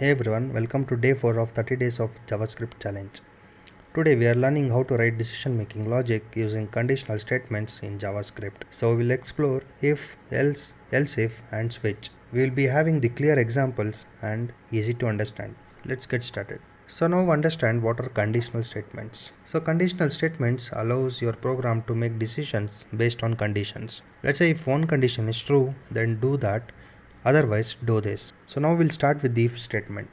Hey everyone, welcome to day 4 of 30 days of JavaScript challenge. Today we are learning how to write decision making logic using conditional statements in JavaScript. So we'll explore if, else if and switch. We will be having the clear examples and easy to understand. Let's get started. So now understand what are conditional statements. So conditional statements allows your program to make decisions based on conditions. Let's say if one condition is true, then do that, otherwise do this. So now we'll start with the if statement.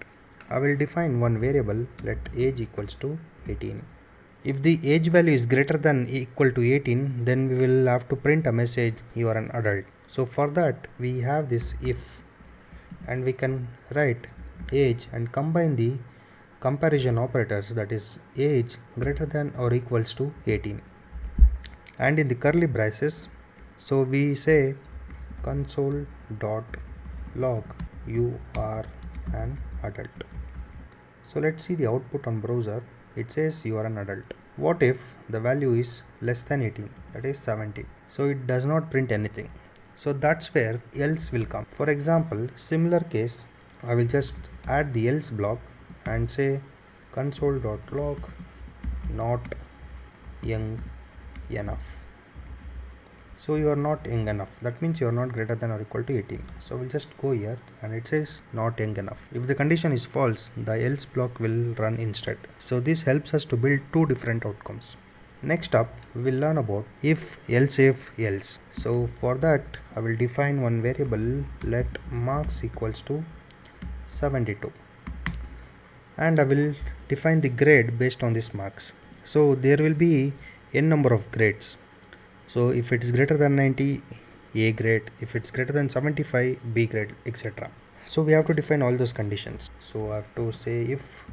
I will define one variable, let age equals to 18. If the age value is greater than equal to 18, then we will have to print a message you are an adult. So for that we have this if, and we can write age and combine the comparison operators, that is age greater than or equals to 18, and in the curly braces, so we say console dot log you are an adult. So let's see the output on browser. It says you are an adult. What if the value is less than 18, that is 17? So it does not print anything. So that's where else will come. For example, similar case, I will just add the else block and say console.log not young enough. So you are not young enough, that means you are not greater than or equal to 18. So we'll just go here and it says not young enough. If the condition is false, the else block will run instead. So this helps us to build two different outcomes. Next up, we will learn about if, else. So for that, I will define one variable, let marks equals to 72, and I will define the grade based on these marks. So there will be n number of grades. So if it is greater than 90, A grade, if it's greater than 75, B grade, etc. So we have to define all those conditions. So I have to say if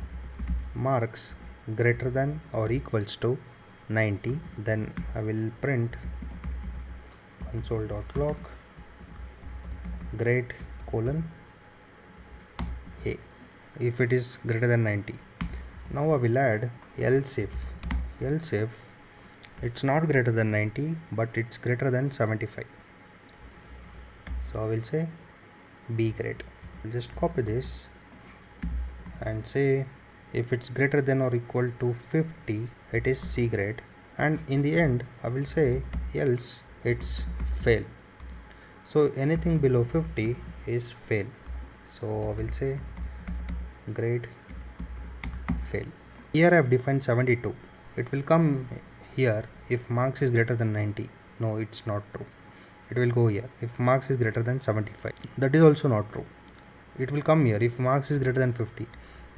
marks greater than or equals to 90, then I will print console.log grade colon A if it is greater than 90. Now I will add else if it's not greater than 90 but it's greater than 75. So I will say B grade. I'll just copy this and say if it's greater than or equal to 50, it is C grade, and in the end I will say else it's fail. So anything below 50 is fail. So I will say grade fail. Here I have defined 72. It will come here if marks is greater than 90. No, it's not true. It will go here if marks is greater than 75. That is also not true. It will come here if marks is greater than 50.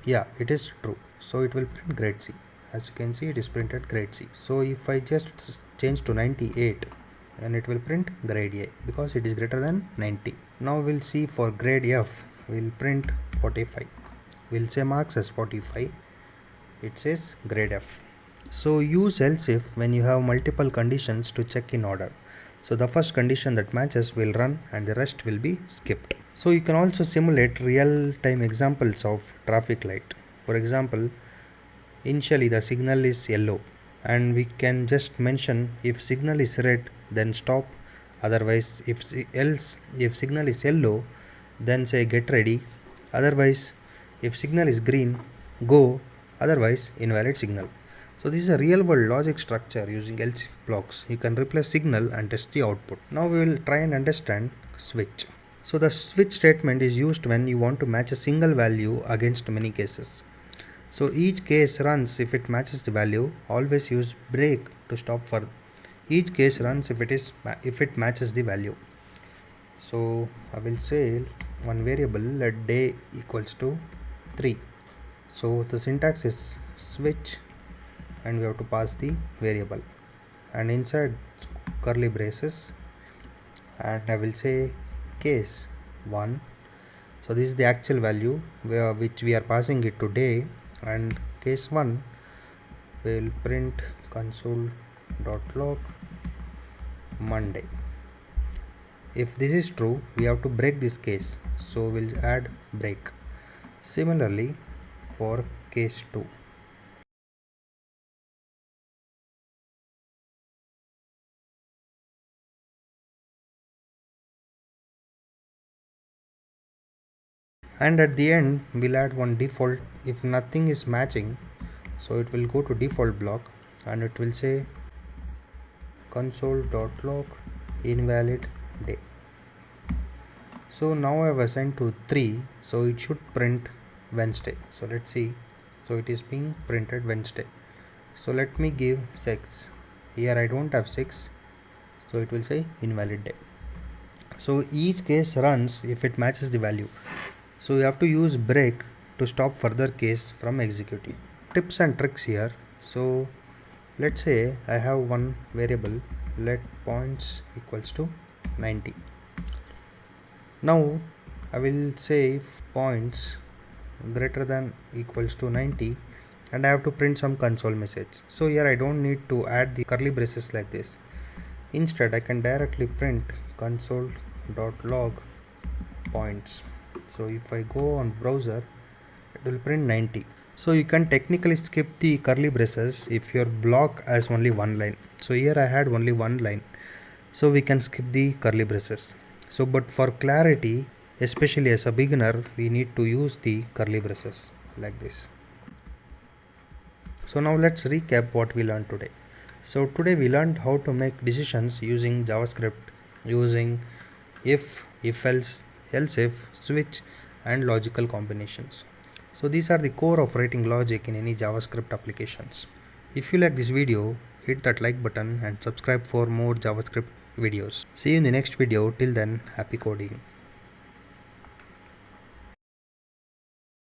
Yeah, it is true. So it will print grade C. As you can see, it is printed grade C. So if I just change to 98, and it will print grade A because it is greater than 90. Now we'll see for grade F, we'll print 45. We'll say marks as 45. It says grade F. So use else if when you have multiple conditions to check in order. So the first condition that matches will run and the rest will be skipped. So you can also simulate real-time examples of traffic light. For example, initially the signal is yellow, and we can just mention if signal is red then stop, otherwise if signal is yellow then say get ready, otherwise if signal is green go, otherwise invalid signal. So this is a real world logic structure using else if blocks. You can replace signal and test the output. Now we will try and understand switch. So the switch statement is used when you want to match a single value against many cases. So each case runs if it matches the value. Always use break to stop for each case runs if it matches the value. So I will say one variable let day equals to 3. So the syntax is switch and we have to pass the variable, and inside curly braces, and I will say case 1. So this is the actual value which we are passing it to day, and case 1 will print console.log Monday. If this is true, we have to break this case, so we'll add break. Similarly for case 2. and at the end we'll add one default. If nothing is matching, so it will go to default block and it will say console.log invalid day. So now I have assigned to 3, so it should print Wednesday. So let's see. So it is being printed Wednesday. So let me give 6. Here I don't have 6, so it will say invalid day. So each case runs if it matches the value. So you have to use break to stop further case from executing. Tips and tricks here. So let's say I have one variable, let points equals to 90. Now I will say if points greater than equals to 90, and I have to print some console message. So here I don't need to add the curly braces like this. Instead I can directly print console.log points. So if I go on browser, it will print 90. So you can technically skip the curly braces if your block has only one line. So here I had only one line, so we can skip the curly braces. So but for clarity, especially as a beginner, we need to use the curly braces like this. So now let's recap what we learned today. So today we learned how to make decisions using JavaScript, using if else if, switch and logical combinations. So these are the core of writing logic in any JavaScript applications. If you like this video, hit that like button and subscribe for more JavaScript videos. See you in the next video. Till then, happy coding.